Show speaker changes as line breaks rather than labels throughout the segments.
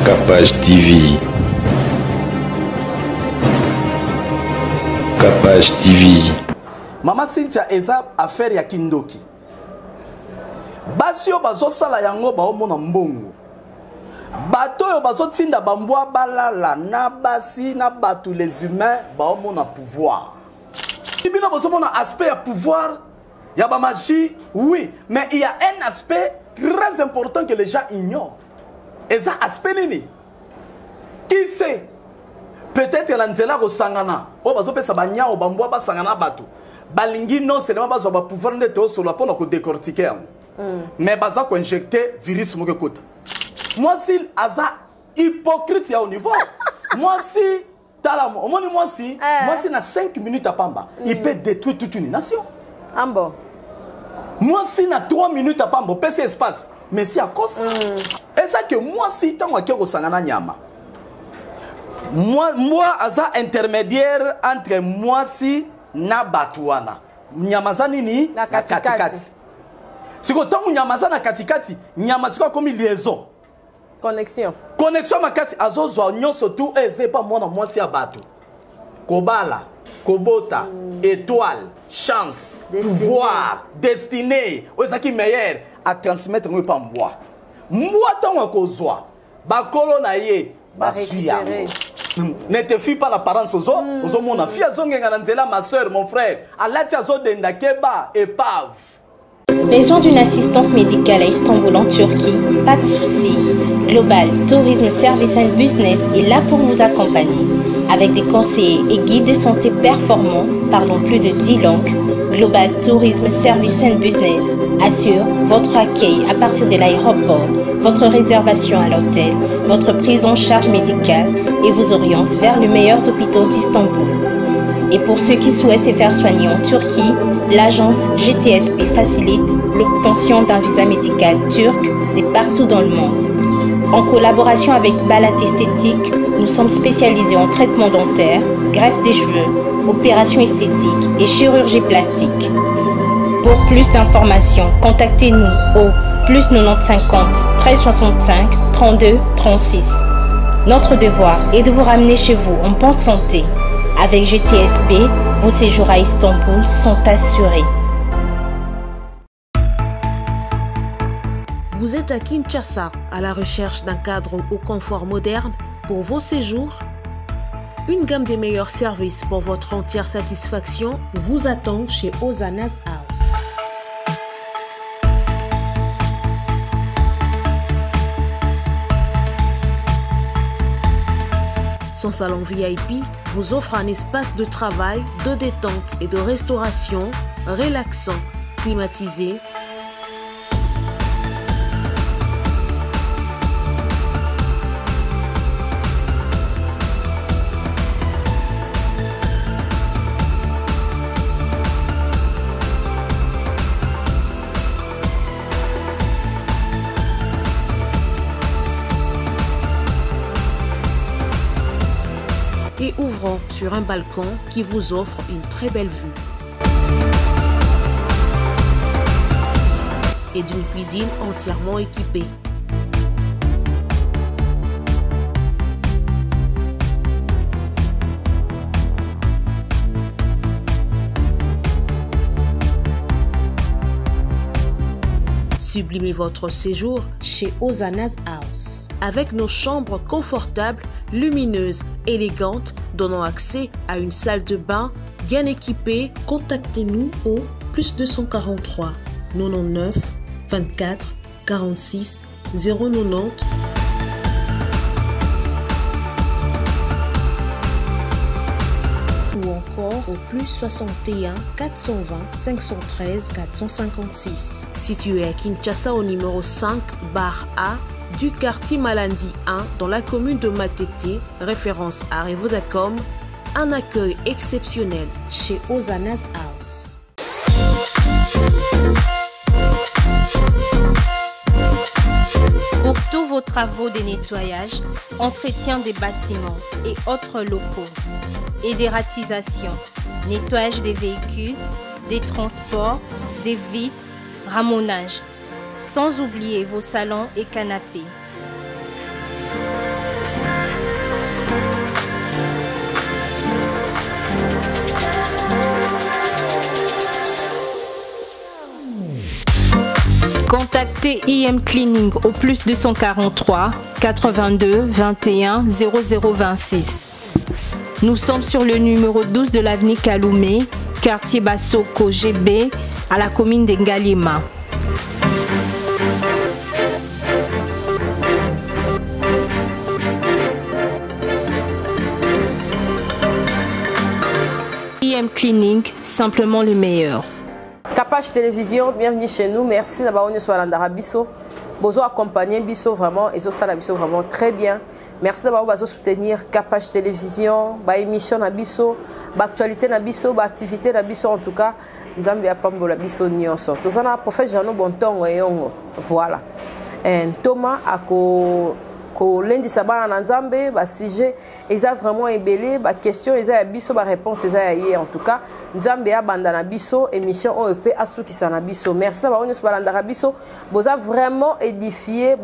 Capage TV. Capage TV.
Mama Cynthia eza affaire ya kindoki. Basi yo bazo sala yango ba omona mbongo. Bato yo bazo tinda bambwa balala na basi na batu les humains ba omona pouvoir. Ibina bazo mona aspect ya pouvoir ya ba magie, oui, mais il y a un aspect très important que les gens ignorent. Et ça aspect nini? Qui sait? Peut-être la nzela ko sangana. O bazo pesa banya o bambwa ba sangana batu. Balingi non seulement bazo ba pouvoir neto sur la pona ko décortiquer. Mais baza ko injecter virus mo kota. Moi si aza hypocrite ya au niveau. Moi si talam, moi si na 5 minutes à pamba, il peut détruire toute une nation.
Ambo.
Moi si na 3 minutes à pamba, PC espace. Mais si à cause et ça que moi si tant wa ko sangana nyama. Moi aza intermédiaire entre moi si na batuana. Nyamaza nini na katikati. Siko tangu nyamaza na katikati, nyamaziko comme liaison.
Connexion.
Connexion makasi azozo nyonso tout eze pas moi na moi si abatu. Kobala, kobota, étoile, chance, pouvoir, destinée, ozaki meilleur à transmettre moi pas moi. Moi tango kozwa, bakolo na ye, basuya. Ne te fie pas l'apparence aux autres. Aux mon fille ma soeur, mon frère. Allah tiazo denda keba épave.
Besoin d'une assistance médicale à Istanbul en Turquie? Pas de souci. Global Tourisme Service and Business est là pour vous accompagner. Avec des conseillers et guides de santé performants, parlons plus de 10 langues. Global Tourisme Service and Business assure votre accueil à partir de l'aéroport, votre réservation à l'hôtel, votre prise en charge médicale et vous oriente vers les meilleurs hôpitaux d'Istanbul. Et pour ceux qui souhaitent se faire soigner en Turquie, l'agence GTSP facilite l'obtention d'un visa médical turc de partout dans le monde. En collaboration avec Balat Esthétique, nous sommes spécialisés en traitement dentaire, greffe des cheveux, opérations esthétiques et chirurgie plastique. Pour plus d'informations, contactez-nous au +90 50 13 65 32 36. Notre devoir est de vous ramener chez vous en bonne santé. Avec GTSP, vos séjours à Istanbul sont assurés.
Vous êtes à Kinshasa, à la recherche d'un cadre au confort moderne pour vos séjours? Une gamme des meilleurs services pour votre entière satisfaction vous attend chez Hosanna's House. Son salon VIP vous offre un espace de travail, de détente et de restauration relaxant, climatisé. Et ouvrant sur un balcon qui vous offre une très belle vue. Et d'une cuisine entièrement équipée. Sublimez votre séjour chez Hosanna's House. Avec nos chambres confortables, lumineuses, élégantes, donnant accès à une salle de bain bien équipée, contactez-nous au +243 99 24 46 090 ou encore au +61 420 513 456. Situé à Kinshasa au numéro 5 /A du quartier Malandi 1 dans la commune de Matete, référence à Revodacom, un accueil exceptionnel chez Hosanna's House.
Pour tous vos travaux de nettoyage, entretien des bâtiments et autres locaux, édératisation, nettoyage des véhicules, des transports, des vitres, ramonage, sans oublier vos salons et canapés. Contactez IM Cleaning au plus 243 82 21 0026. Nous sommes sur le numéro 12 de l'avenue Kaloumé, quartier Bassoko GB, à la commune de Ngalima. IM Cleaning, simplement le meilleur.
Capage Télévision, bienvenue chez nous. Merci d'avoir venu sur Bisso. Bozo accompagner Bisso vraiment et ça la Bisso vraiment très bien. Merci d'avoir soutenir Capage Télévision, ba émission na Bisso, ba actualité na Bisso, ba activité na Bisso en tout cas. Nzambe apambola Bisso nyonso. Tozana prophète Jean Bontongo et Yongo. Voilà. Et Thomas ako ko lundi sabana na Nzambe ba sujet eza vraiment ébélé ba question eza ya Bisso ba réponse eza ya hier en tout cas Nzambe ya banda na Bisso émission OEP asukisa na Bisso. Merci na ba onyo balanda Bisso boza vraiment édifié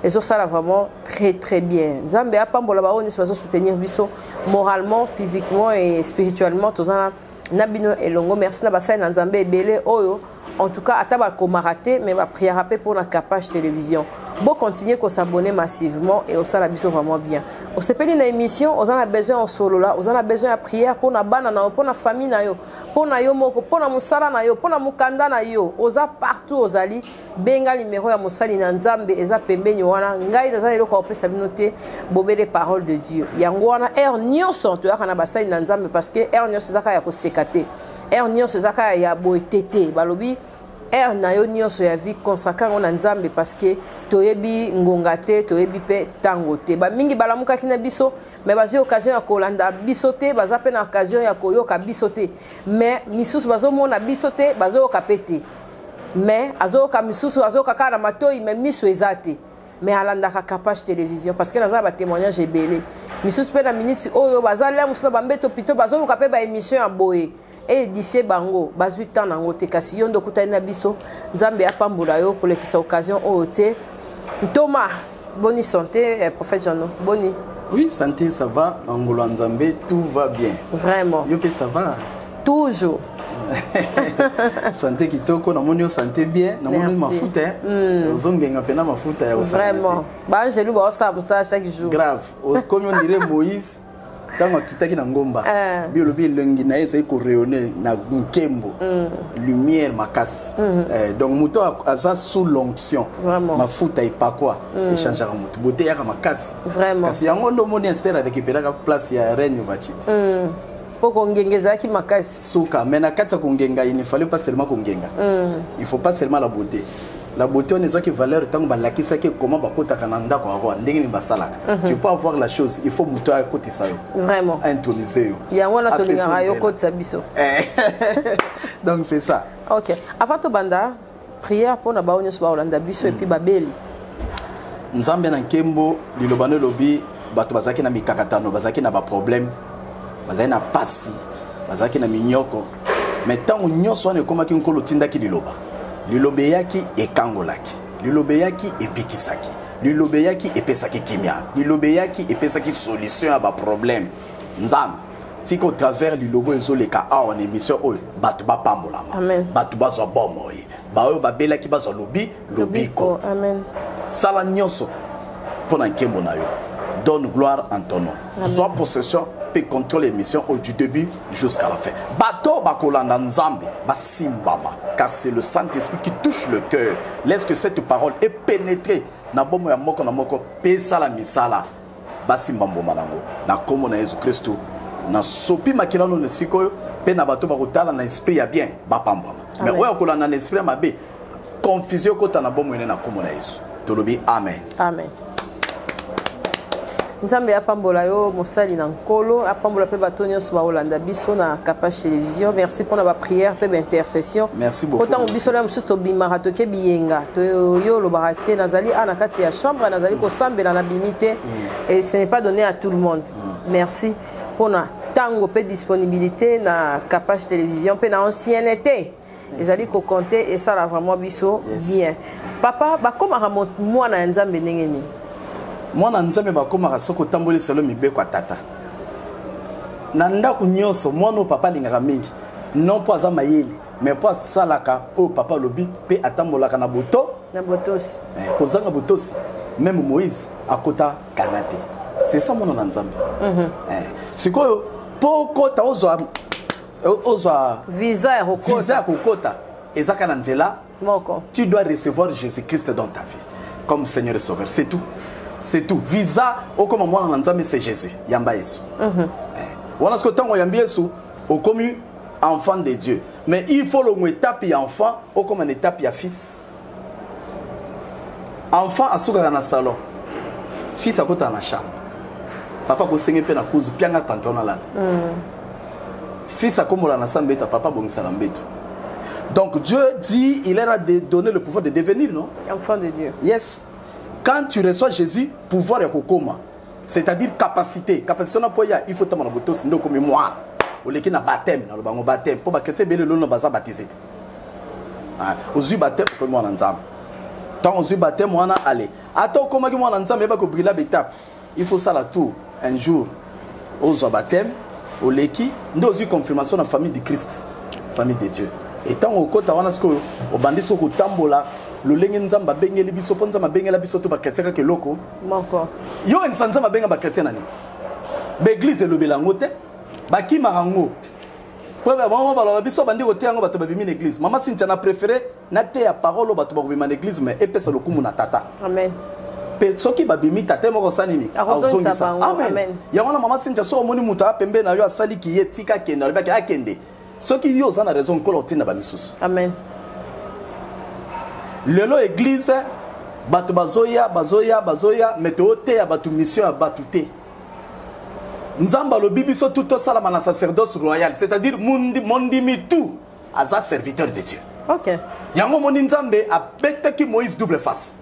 et ça là vraiment très bien. Nzambe ya pambola ba onyo bazo soutenir Bisso moralement, physiquement et spirituellement tozana nabino elongo. Merci na ba sa na Nzambe ébélé oyo. En tout cas, à tabac comme raté, mais ma prière rappelle pour la Capage Télévision. Bon, continuer qu'on s'abonne massivement et on s'en a vraiment bien. On s'est payé une émission, on en a besoin en solo là, on en a besoin de prière pour la banane, pour la famille nayo, pour la yomoko, pour la musala nayo, pour la mukanda nayo, oza partout aux ali, benga numéro ya musali na Nzambe eza pembe nywana, ngai daza elo ko opesa binote bobé les paroles de Dieu. Yangwana er nyonso to yakana basali na Nzambe parce que er nyonso zaka ya ko sekate. Er nyonso zaka ya boetete balobi er na yo nyonso ya vie consacrée na Nzambe parce que toyebi ngongate toyebi pe tangote ba mingi balamuka kina biso mais bazi occasion ya kolanda bisote baza pe na occasion ya koyoka bisote mais misusu bazo mona bisote bazo kapete mais azoka misusu azoka kana matoi mais miso ezate mais alanda ka Capage Télévision parce que naza ba témoignage ebele misusu pe na minute oyo baza le musu ba mbeto pito bazo ka pe ba émission ya boye et édifier bango bazui temps nango te kasi yondo kutani na biso Nzambe apambola yo pour l'ex occasion ote Thomas bonne santé prophète Jean bonne
oui santé ça va ngolo Nzambe tout va bien
vraiment
yo pe ça va
toujours
santé kitoko na moni santé bien na moni mafuta ozongenga pena mafuta ya osala
vraiment ba angelu ba osa musa chaque jour
grave comme on dirait Moïse quand kitaki na ngomba biolobi lengi na esa ko rayonner na nkembo lumière makasi donc muto asa sous l'onction mafuta ipakwa échanger muto beauté ya makasi
vraiment
kasi yango ndo moni inster avec pelaka place ya reine vachite
poko ngengeza ki makasi
suka mais na kati kongenga il ne fallait pas seulement kongenga il faut pas seulement la beauté. La beauté on est qui valeur tant que la qui sait comment bakota kananda ko avoir ndenge basalaka tu peux avoir la chose il faut muto à côté ça
vraiment
intoniser yo
ya wana to linga yo côté biso
donc c'est ça
OK avant to banda prière pour na baonyo ba Holanda biso et puis babeli
Nzambe na nkembo lilobano lobi bato bazaki na mikakatano bazaki na ba problème bazaki na pasi bazaki na minyoko mais tant nyonso on est comme ki nkolo tindaki liloba lilobeyaki ekangolaki lilobeyaki epikisaki lilobeyaki epesaki kimia lilobeyaki epesaki solution à ba problème Nzambe tiko travers lilobo ezoleka a en émission oyo batu ba pambola batu ba zo bomoyi ba oyo babelaki ba zo lobiko
amen
sala nyonso pona nkembo na yo donne gloire en ton nom sois possession peut contrôler l'émission du début jusqu'à la fin. Bato bakolanda Nzambe basimbama car c'est le Saint-Esprit qui touche le cœur. Laisse que cette parole est pénétrée na bomo ya moko na moko pesa la misala basimbambo manango na komo na Jésus Christ na sopi makilano ne sikoyo pe na bato bakotala na esprit ya bien bapambama. Mais oya kolanda na esprit mabe confusion kota na bomo ene na komo na Yesu. Tolobi amen.
Amen. Nzambe apambola yo mosali na nkolo apambola pe bato nyonso ba Holanda biso na Capage Télévision. Merci pour la prière pe intercession.
Merci beaucoup.
Autant biso la musu to bimara to ke biyenga to yo lo barate nazali ana kati ya chambre nazali ko sambela na bimite et ce n'est pas donné à tout le monde. Merci pour na tango pe disponibilité na Capage Télévision pe na ancienneté. Ezali ko compter et ça la vraiment biso bien. Papa ba koma ramonte moi na Nzambe ndenge ni.
Mwana Nzambe bakoma soko tamboli selo mibeko atata na ndako nyonso mwana papa lingaka mingi non po aza mayele mais pour ça là oh papa lobi pe atambolaka na boto
na botosi
kozanga botosi même Moïse akota kanate c'est ça mon nzambe sikoyo poko ta ozwa visa ya kokota ezaka na nzela
moko
tu dois recevoir Jésus-Christ dans ta vie comme Seigneur et Sauveur, c'est tout. C'est tout. Visa, au comme moi en Nzambe, c'est Jésus. Yamba Yesu. Voilà ce que tant on yamba Yesu, au comme enfant de Dieu. Mais il faut le étape et enfant, au comme une étape et fils. Enfant à souga dans le salon. Fils à côté dans la chambre. Papa ko senge pe na kuzu pianga pantona là. Fils à comme la sambe ta papa bon salambeto. Donc Dieu dit, il leur a donné le pouvoir de devenir, non?
Enfant de Dieu.
Yes. Quand tu reçois Jésus, pouvoir est kokoma. C'est-à-dire capacité. Capacité on a pour il faut tamana boto sindo comme moi. Au lieu na baptême, na bango baptême pour ba chrétien belé lo na baza baptisé. Ah, aux baptême pour moi nzam. Tant aux baptême on a aller. Attends comment que moi nzam ba ko briller l'étape. Il faut ça la tour un jour aux baptême au leki ndo aux confirmation dans famille de Christ, famille de Dieu. Et tant au côté on a ce que au bandit ce ko tambola le lenge nzamba bengeli biso ponza mabengela biso to ba chrétien ka loko
moko
yo nsanza mabenga ba chrétien nani ba église le belango te ba ki marango po ba mama ba biso bandi ko te yango bato ba bimi na église mama Cynthia na préféré na te ya parole bato ba bimi na église mais epesa lokumu na tata
amen
pe soki ba bimi tata moko sanini
azongisa
amen ya wana mama Cynthia so omoni muta pembe na yo asali ki yetika kenda ba ka kende soki yo za na raison ko lotina ba misusu
amen.
Lelo église batu bazoya météo te ya batu mission ya batu te nzamba lo bibiso tout salama na sacerdoce royal c'est-à-dire mondimi tout aza serviteur de Dieu.
OK.
Yango moni nzambe a betaki Moïse double face.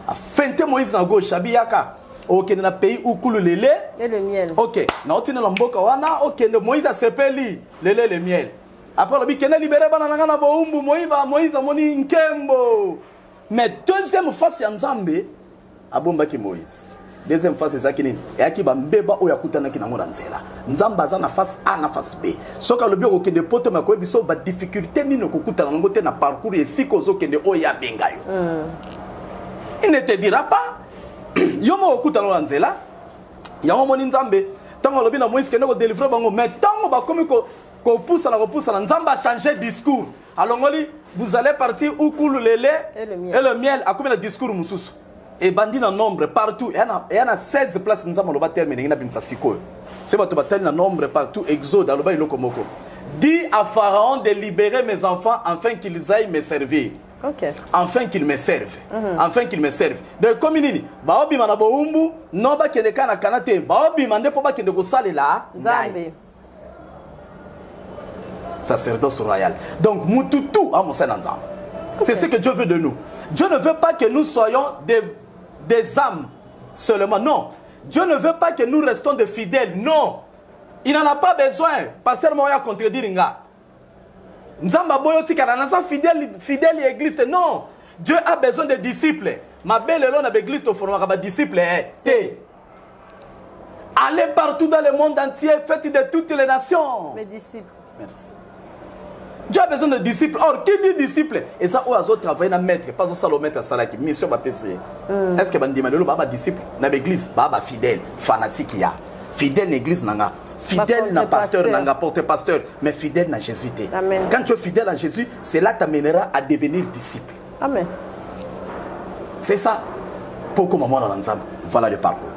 A fente Moïse na gauche abiyaka. OK na pays ukulu lele
et le miel.
OK. Na otina na mboka wana OK Moïse a sepeli lele le miel. Après, le bikene libéré banana na boumbu Moïse a moni nkembo. Mais deuxième face ya Nzambe abomba ki Moïse. Deuxième face c'est ça qui ni et qui ba mbeba o yakutana ki na ngona nzela. Nzamba za na face A na face B. Soka le bureau ke de poto ma ko biso ba difficulté ni no kokutana ngote na parcours et siko zo kende o ya bengayo. Il ne te dira pas yo mo okutana na nzela. Ya mo moni Nzambe tango lobi na Moïse kende ko délivrer bango mais tango ba komi ko pousse na Nzamba changer discours. Alors vous allez partir où coule le lait et le miel. À combien de discours mususu et bandit en nombre partout. Il y en a 16 places Nzamba lo ba terminer na bimsa siko. C'est ba to batel na nombre partout Exode aloba iloko moko. Dis à Pharaon de libérer mes enfants afin qu'ils aillent me servir.
OK.
Afin qu'ils me servent. Afin qu'ils me servent. Donc comme nini ba obi mana bo umbu no ba kende kana kanate ba obi mande po ba kende ko salela
Nzambe.
Sacerdoce royal. Donc, Moutoutou à Moussa Nanzam. C'est ce que Dieu veut de nous. Dieu ne veut pas que nous soyons des âmes seulement. Non. Dieu ne veut pas que nous restons des fidèles. Non. Il n'en a pas besoin. Pasteur Moya contredire Nga. Nzamba boyo tika na fidèle église. Non. Dieu a besoin de disciples. Ma belle élève na église to former ba disciples. Allez partout dans le monde entier, faites de toutes les nations.
Mes disciples.
Merci. Dieu a besoin de disciples. Or, qui dit disciple? Et ça, on a travaillé dans maître, pas au salon maître salaki, mission va passer. Est-ce que Bandi Manelo baba disciple? Dans l'église, baba fidèle, fanatique ya. Fidèle l'église nanga. Fidèle na pasteur nanga, porte-pasteur, mais fidèle na Jésus.
Amen.
Quand tu es fidèle à Jésus, cela t'amènera à devenir disciple.
Amen.
C'est ça. Pourquoi maman dans l'ensemble? Voilà le parcours.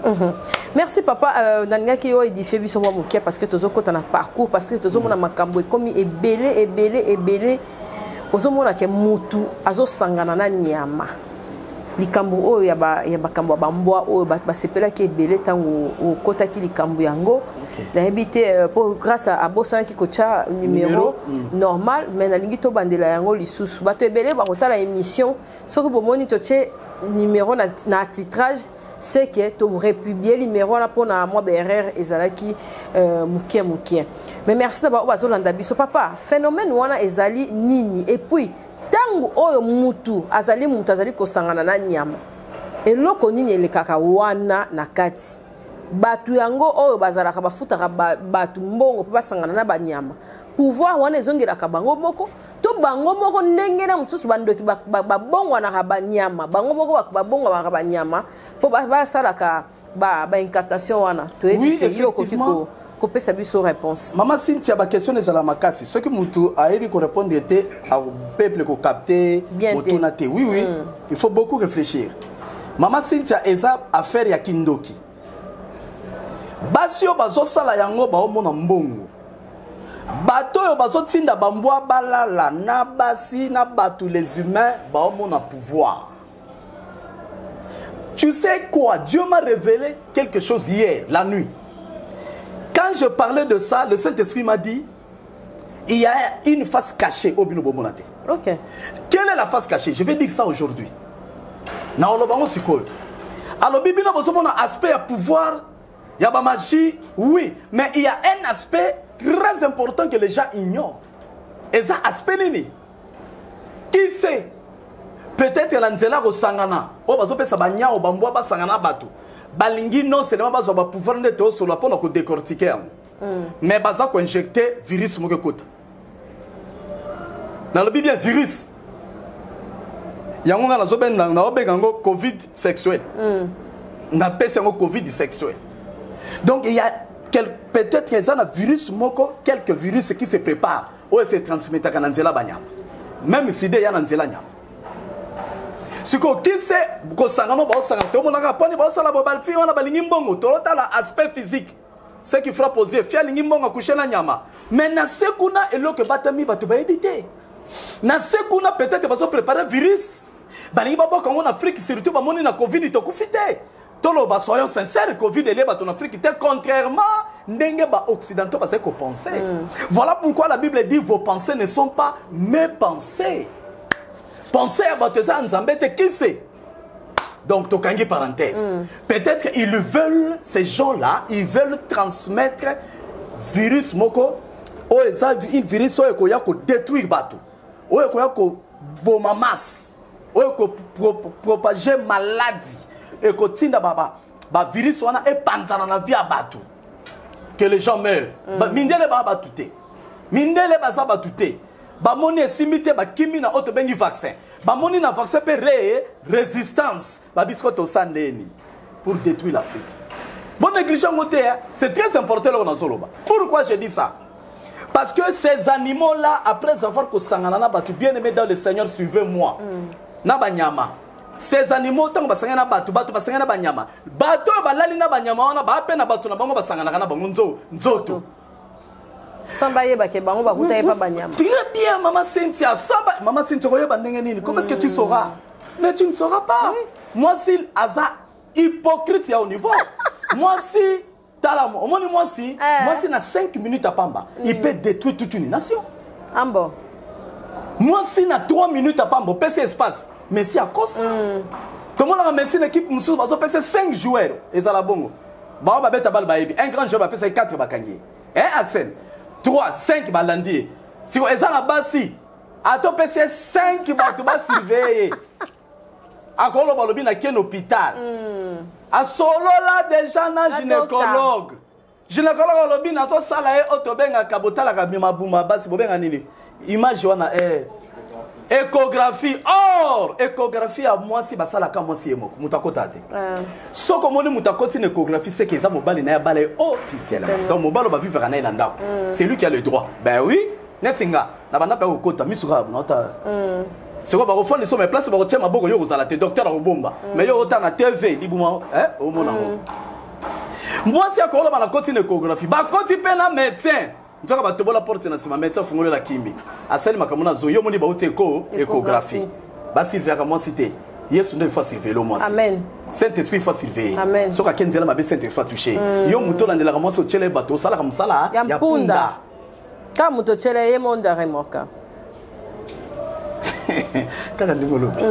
Merci papa. Nanga qui a édifié biso wa mukia parce que tozo kota na parcours parce que tozo mona makambo comme ebele ozo mona ke mutu azo sangana na nyama. Likambo oyo ya bakambo bambwa oyo ba sepela ki ebele tango o kota ki likambo yango. Na habité pour grâce à bossa qui kocha numéro normal mais na lingi to bandela yango lisusu. Bato ebele ba kota la émission soko bomoni toche numéro na titrage c'est que tu republier numéro là pour na moi BRR ezalaki mukie mais merci d'abord bazolanda biso papa phénomène wana ezali nini et puis tango oyo mutu azali kosangana na nyama eloko nini elekaka wana na kati batu yango oyo bazalaka bafutaka batu mbongo pe basangana na banyama pouvoir wana ezongelaka bango moko to bango moko ndenge na mususu bandoki babongwa na banyama bango moko babongwa na banyama po basalaka incantation wana to éviter yo kofiko kopesa biso réponse.
Maman Cynthia, ba question est à la makasi. Ce que mutu a évi qu'on répondre était au peuple qu'on capter motonate. Oui oui, il faut beaucoup réfléchir. Maman Cynthia eza affaire ya kindoki. Basio bazo sala yango ba omona mbongo. Bato yo bazo tinda bambwa balala na basi na batu les humains ba omona pouvoir. Tu sais quoi? Dieu m'a révélé quelque chose hier, la nuit. Quand je parlais de ça, le Saint-Esprit m'a dit, il y a une face cachée au Bino Bomonate.
Ok.
Quelle est la face cachée? Je vais dire ça aujourd'hui. Alors, Bibi n'a pas un aspect à pouvoir, il y a la magie, oui, mais il y a un aspect très important que les gens ignorent. Et ça, aspect nini. Qui sait? Peut-être l'anzela au sangana. Oh, bazo pe sabanya au bambwa ba sangana batu. Balingi non seulement bazo ba pouvoir neto sur la pona ko décortiquer. Mais baza ko injecter virus mo kota. Dans le Bible virus. Yango na zo ben na obengango Covid sexuel. Na pese ngo Covid sexuel. Donc il y a peut-être qu'il y a un virus moko, quelques virus qui se préparent ou se transmettent à nanzela banyama. Même si il y a nanzela nyama. Si qui sait que sangano ba sangano to monaka poni ba sala ba balfi wana balingi mbongo to la aspect physique ce qui fera poser fia lingi mbongo coucher na nyama mais na sekuna eloko batami batu ba éviter na sekuna peut-être ba so préparer virus balingi ba boka en Afrique surtout ba moni na Covid to kufite tolo ba soyons sincères Covid ele ba en Afrique te contrairement ndenge ba occidentaux ba ko penser voilà pourquoi la Bible dit vos pensées ne sont pas mes pensées. Pensez à votre Nzambete, qui c'est? Donc, tokangi parenthèse. Peut-être ils veulent, ces gens-là, ils veulent transmettre virus moko, ou une virus ou yako détruire bateau, ou yako bomamas, ou yako propager maladie, et ko tinda baba, ba virus wana et panzana na via bateau, que les gens meurent. Mindele baba touté, mindele bazaba touté. Bamoni simité ba kimi na auto bengi vaccin. Bamoni na vaccin pe résistance. Ba biskoto sandeni pour détruire l'Afrique. Bon négligent côté, c'est très important là on zoloba. Pourquoi je dis ça? Parce que ces animaux là après avoir que sangana batu bien aimé dans le Seigneur suivez-moi. Na banyama. Ces animaux tant basangana batu basangana banyama. Batu balali na banyama wana ba pe na batu na bango basangana na bango nzoto.
Sambaye ba ke bango ba kuta pas banyama.
Très bien maman Cynthia, maman Cynthia comment est-ce que tu sauras? Mais tu ne sauras pas. Moi si aza hypocrite ya au niveau. Moi si talamo, moi si na 5 minutes à Pamba, il peut détruire toute une nation.
Ambo.
Moi si na 3 minutes à Pamba, PC espace, mais si à cause. Tout le monde a remercié l'équipe Moussou, parce que 5 joueurs et ça la bongo. Ba ba beta bal baebi, un grand joueur va passer 4 bakangi. Axel 3, 5 balandi. Si vous êtes là-bas, si. À ton PC, 5 tu vas surveiller. À Kolo Balobi, n'a qu'un hôpital. À Solo, là, déjà, un gynécologue. Gynécologue, Balobi, n'a pas salaire, autoben, à Kabota, la Kabima Bouma, Bassi, Boben, Anini. Image, on a échographie. Or, échographie, à moi, si Bassala, comme moi, si Moko, Moutakotate. Ce que moi, Moutakoti, une échographie, c'est que ça, Mobile n'a pas officiellement. Donc, Mobile va vivre un an. C'est lui qui a le droit. Ben oui, Netsinga, n'a pas au côté, Missoura, nota. C'est quoi, au fond, ils sont mes places, ils ma bogo, yo, la docteur au bomba. Mais yo, autant à TV, librement, hein, au mon amour. Moi, si à quoi on a continué l'échographie, bah, quand il peine un médecin. Tu vas te voir la porte na sima médecin fungole la kimbi asali makamona zo yo moni ba uti échographie ba silver comment citer yesu ne faut surveiller le moi
amen
Saint-Esprit faut surveiller
amen
soka kenzela mabe Saint-Esprit toucher yo muto la ndela comment so tchele bato sala comme ça là
ya punda ka muto tchele ye monda remoka
kaka ndimolobi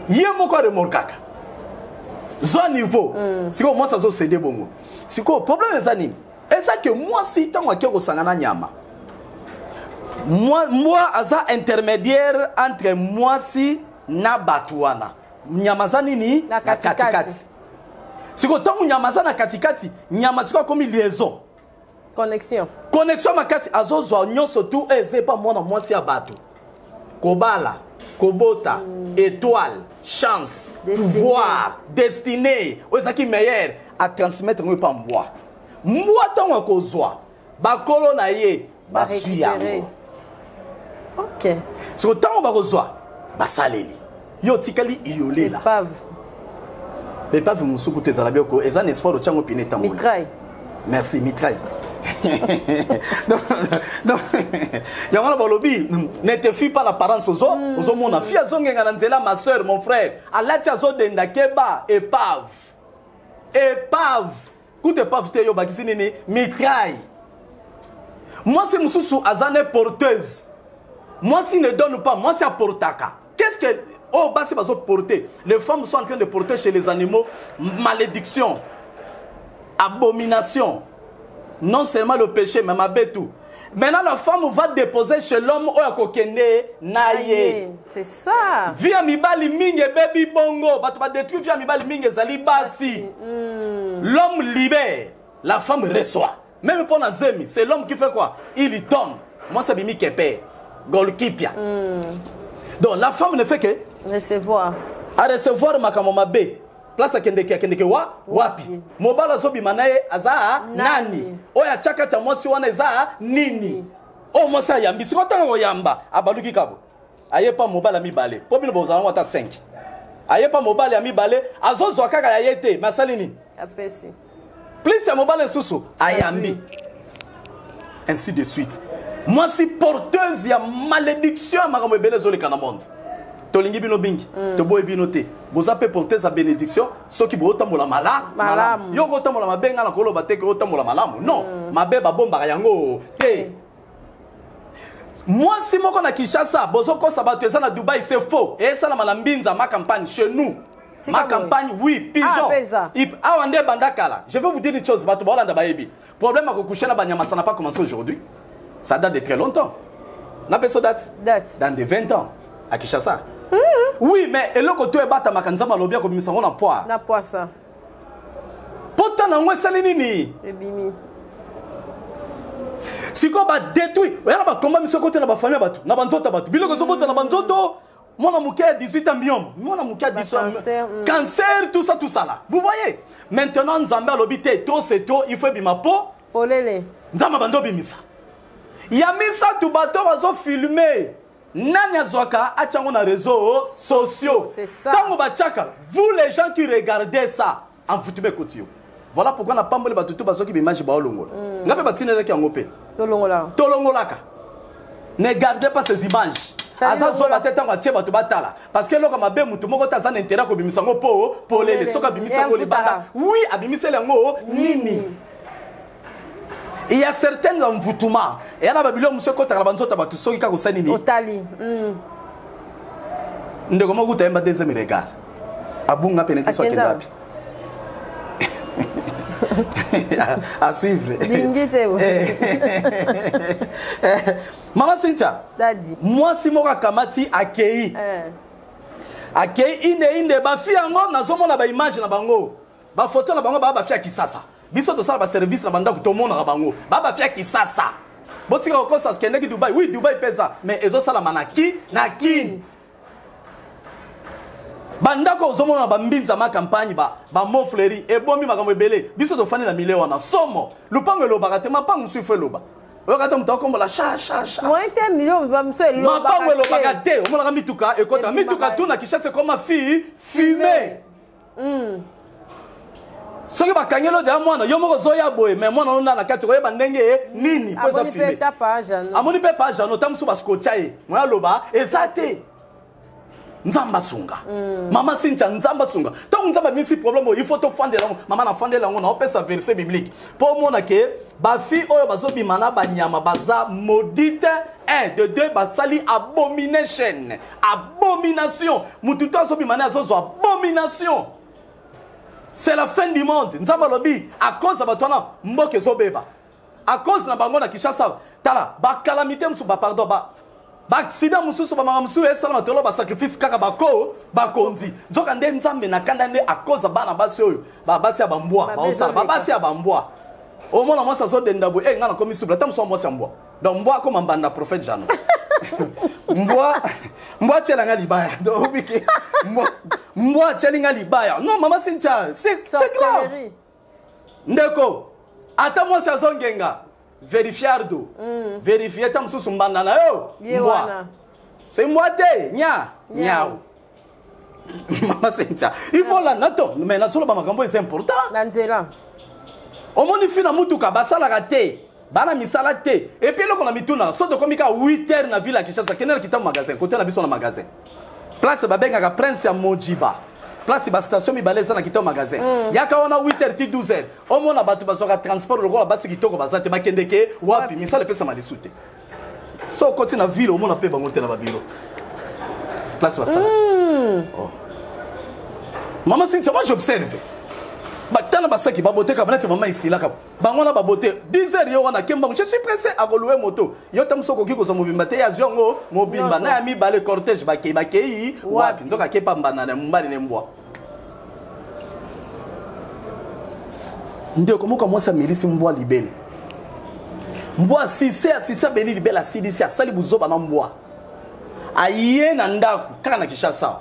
ye moko remorkaka zo niveau siko moi ça zo céder bongo siko problème les années. Et ça que moi si tant que au sangana nyama. Moi aza intermédiaire entre moi si na batuana. Nyama za nini
na katikati.
Siko tant nyama za na katikati, nyama siko comme liaison.
Connexion.
Connexion makasi azo zo nyonso tout eze pas moi na moi si abatu. kobala, kobota, étoile, chance, pouvoir, destinée, ozaki meilleur à transmettre ngo pa mbwa. Mbwa tango kozwa, bakolo na ye, basui yango.
OK.
So tango bakozwa, basaleli. Yo tikali iolela.
Épave.
Épave musuku tezala bioko, eza un espoir ochango pineta mo.
Mitraille.
Merci, mitraille. Donc, yangana balobi, ne te fie pas l'apparence aux autres. Aux mon fille zongenga nanzela, ma soeur, mon frère. Alatia zo denda keba, épave. Épave. Koute épave te yo bakisi nini, mitraille. Moi c'est mususu azane porteuse. Moi si ne donne pas, moi c'est portaka. Qu'est-ce que oh bah c'est pas porter. Les femmes sont en train de porter chez les animaux malédiction, abomination. Non seulement le péché, mais ma bête tout. Maintenant, la femme va déposer chez l'homme au kokende naye.
C'est ça.
Via mibali minge baby bongo. Bah tu vas détruire via mibali minge zali basi. L'homme libère, la femme reçoit. Même pour Nazemi, c'est l'homme qui fait quoi? Il y donne. Moi, c'est Bimi Kepe. Golkipia. Donc, la femme ne fait que
recevoir.
À recevoir ma kamomabé. Place à kendeke wapi. Mobala zobi manaye aza nani. Oya chaka cha mosi wana za nini. O mosa yambi. Siko tanga yamba. Abaluki kabo. Aye pa mobala mi bale. Pobino bozana wata 5. Aye pa mobala ya mi bale. Azozo akaka ya yete. Masalini.
Apesi.
Plus ya mobala susu. Ayambi. Ainsi de suite. Moi si porteuse ya malédiction à makamwe bele zole kana monde. Tolingi bino bingi, to boy bino te. Boza pe porter sa bénédiction, ceux qui bota mola malamu. Yo ko tamola mabenga na kolo bateke o tamola malamu. Non, mabe ba bomba yango te. Moi si moko na Kinshasa, bozo ko sabato eza na Dubaï, c'est faux. Et ça la malambinza ma campagne chez nous. Ma campagne oui, pigeon. Ah wande bandakala. Je vais vous dire une chose, bato ba Holanda bayebi. Problème à coucher na banyama ça n'a pas commencé aujourd'hui. Ça date de très longtemps. Na peso date dans de 20 ans à Kinshasa. Oui, mais et le côté bata makanzama lobia comme ça on a poids.
Na poids ça.
Pourtant na ngwe salinini.
Ebimi.
Siko ba détruit. Yana ba combat miso côté na ba famille batu. Na banzota batu. Biloko zobota na banzoto. Mona muke 18 ans biom. Mona muke 18 ans. Cancer tout ça là. Vous voyez? Maintenant Nzamba lobité trop c'est trop, il faut bima po.
Olele.
Nzamba bando bimisa. Yamisa tu bato bazo filmer. Nanya Zoka a na réseaux sociaux.
C'est ça.
Tango bachaka, vous les gens qui regardez ça, en foutube kotio. Voilà pourquoi on a pas mal de tout bazo qui m'image ba olongola. Ngape batine le ki ngope.
Tolongola.
Tolongolaka. Ne gardez pas ces images. Asa zo ba tete ngwa tie bato batala parce que loko mabe mutu moko ta za na intérêt ko bimisa ngo po lele soka bimisa ko libanda. Oui, abimisa le ngo nini. Il y a certains envoûtements. Et il y a des gens qui ont été en
Otali.
Nous avons eu un deuxième regard. Abunga pénétration qui est à suivre. Maman Cynthia.
Daddy.
Moi, si je kamati accueilli. Accueilli inde ba fi ango na zomo na ba image na bango. Ba photo na bango ba fi akisasa. Biso to sala ba service na banda ko to mona bango. Ba fi akisasa. Botika ko sa skende ki Dubai. Oui, Dubai pesa, mais ezo sala manaki na kin. Banda ko zomo na ba mbinza ma campagne ba mo fleri e bomi makambo ebele. Biso to fani na milewa na somo. Lupango lo bagate ma pangu su feloba. Wakati mtu akombo la sha.
Moi te million ba mso elo
bagate. Ma pangu lo bagate, o mona mituka e kota mituka tuna kishase koma fi fumer. Soki bakangelo de mwana yo moko zoya boye mais mwana ona na kati ko yeba ndenge nini poza filmer. Amoni pe page no tamsu baskocha e. Mwana loba ezate. Nzamba sunga. Mama Cynthia nzamba sunga. Tant nzamba misi problème il faut to fande lango. Mama na fande lango na opesa verset biblique. Pour mona ke ba fi oyo bazobi mana ba nyama baza maudite 1 de 2 basali abomination. Abomination. Mututo azobi mana azozo abomination. C'est la fin du monde. Nzamba lobi à cause de batona mboke zobeba. À cause na bango na Kinshasa. Tala ba calamité musu ba pardon ba accident mususu ba mamamusu esala matolo ba sacrifice kaka bako ba konzi. Nzoka nde nzambe na kanda nde à cause bana basi oyo ba basi ya bambwa ba osala ba basi ya bambwa. Au moins moi ça zo denda bo ngana komi subla tam so mo sambwa. Donc mbwa comme mbanda prophète Jano. Mbwa tchelinga libaya. Mbwa tchelinga libaya. Non, maman Cynthia, c'est grave. Ndeko, attends-moi ça zongenga. Vérifiardo. Vérifier tam sous mbandana yo. Mbwa. C'est moi te, nya. Maman Cynthia. Il faut la nato, mais na solo ba makambo c'est important.
Nanzela.
Au monde fina mutuka basala raté. Bana misala te. Et puis là qu'on a mis tout là, saute de komika 8h na ville à Kinshasa, kenel kita magasin, côté na biso na magasin. Place babenga ka Prince ya Mojiba. Place ba station mi baleza na kita magasin. Yaka wana 8h ti 12h. Au monde na batu basoka transport le roi basi kitoko bazate bakendeke wapi misala pesa mali soute. So côté na ville au monde na pe bango te na babiro. Place basala. Oh. Maman Cynthia, moi j'observe. Batana basaki babote kabana te maman ici là bangona babote 10h yo wana kemba je suis pressé à louer moto yo tam soko kiko so mobimba te ya zongo mobimba na mi balé cortège bakei wapi nzoka kepa mbana na mbali ne mbwa ndio komuka mwasa milisi mbwa libele mbwa sisa beni libela sidisi asali buzoba na mbwa aye na ndaku kaka na Kinshasa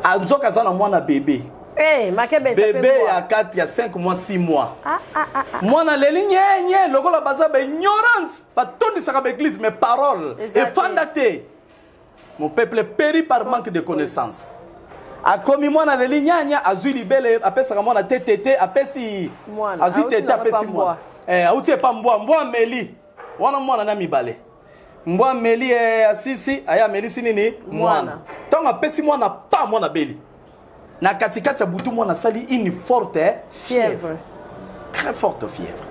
anzoka zana mwana bébé.
Eh,
bébé à 4, il y a 5 mois, 6 mois. Moi, dans les lignes, le gars baza ignorante. Pas tout de ça l'église, mes paroles. Et fandate. Mon peuple périt par manque de connaissances. A commis moi dans les lignes, azu libele, après ça, moi, la TTT, après si. Azu TTT, après si moi. Eh, outi pas mboa, mboa meli. Wana moi, na mi balé. Mboa meli, asisi, aya meli sinini, mwana. Tant après si moi, na pas moi, na beli. Na katikati ya butu mwana sali une forte fièvre. Très forte fièvre.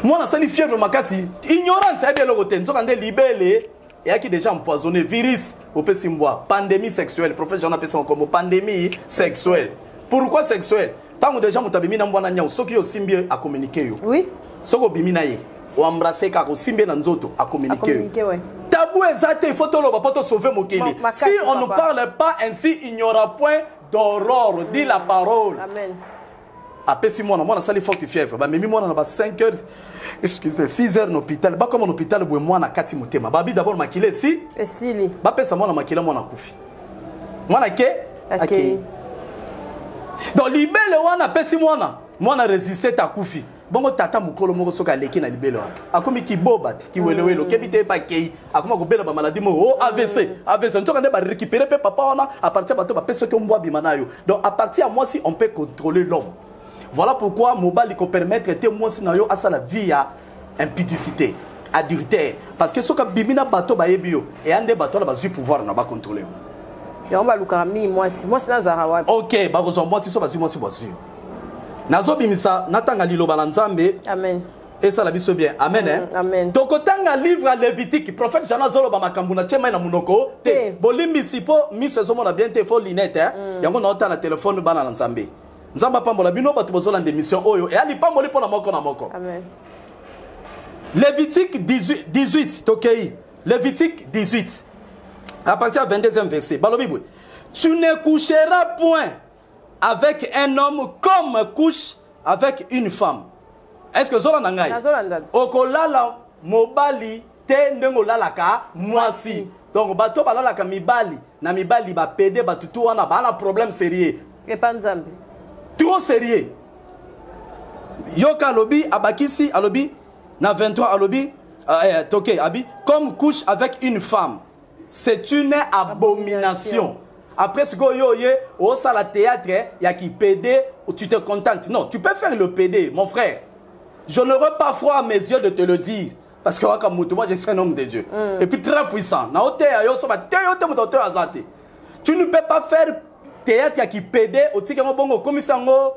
Mwana sali fièvre makasi ignorante ya bien lokote nzoka nde libele et qui déjà empoisonné virus au pesimboa pandémie sexuelle prophète Jean appelle ça comme pandémie sexuelle. Pourquoi sexuelle? Tant déjà mutabimi na mbwana nyao soki yo simbi a communiquer yo. Oui. Soko bimi na ye. O embrasser ka ko simbi na nzoto a communiquer. Tabou ezate il faut to loba poto sauver mokili. Si on ne parle pas ainsi il n'y aura point d'aurore, dit la parole. Amen. Après 6 mois, moi, on a sali forte fièvre. Bah, mais moi, on a 5 heures, excusez-moi, 6 heures en hôpital. Bah, comme en hôpital, moi, on a 4 motema. Bah, d'abord, maquillé si. Et si. Bah, pesa moi, on a maquillé, moi, on a koufi. Moi, on a ok. Donc, libelle, on a pesi moi, on a résisté à koufi. Bon, tata mukolo moko soka leki na libele wana. Akomi ki bobat, ki welewelo, kebite pa kei. Akoma ko bela ba maladie mo oh AVC. Ntoka ne ba récupérer pe papa wana à partir bato ba peso ke mbwa bimana yo. Donc à partir à moi si on peut contrôler l'homme. Voilà pourquoi mobile ko permettre te moi si na yo asa la vie à impudicité, adultère parce que soka bimina bato ba yebio et ande bato la ba zu pouvoir na ba contrôler.
Ya on ba lukami moi si na zarawa. OK,
ba ko moi si so ba zu moi si ba zu. Nazo bimisa natanga liloba la nzambe.
Amen.
Et ça la biso bien. Amen hein.
Amen.
Tokotanga livre à Lévitique, prophète Jana zolo ba makambu na tiema na munoko. Te bolimi sipo miso zomo na bien te fo linette hein. Yango na ota na téléphone bana na nzambe. Nzamba pambola bino batu bozola d'émission oyo et ali pamboli pona moko na moko.
Amen.
Lévitique 18 tokei. Lévitique 18. À partir du 22e verset. Balobi boy. Tu ne coucheras point avec un homme comme couche avec une femme. Est-ce que zola nangai? Okolala mobali te ndengolala ka mwasi. Donc bato balala ka mibali na mibali ba pede batutu wana ba na problème sérieux.
Et pas nzambe.
Trop sérieux. Yoka lobi abakisi alobi na 23 alobi toke abi comme couche avec une femme. C'est une abomination. Après ce que yo ye au sala théâtre y a qui PD ou tu te contentes. Non, tu peux faire le PD mon frère. Je n'aurai pas froid à mes yeux de te le dire parce que moi je suis un homme de Dieu et puis très puissant. Na ote yo so ba te yo te moto azate. Tu ne peux pas faire théâtre y a qui PD au tikengo bongo komisango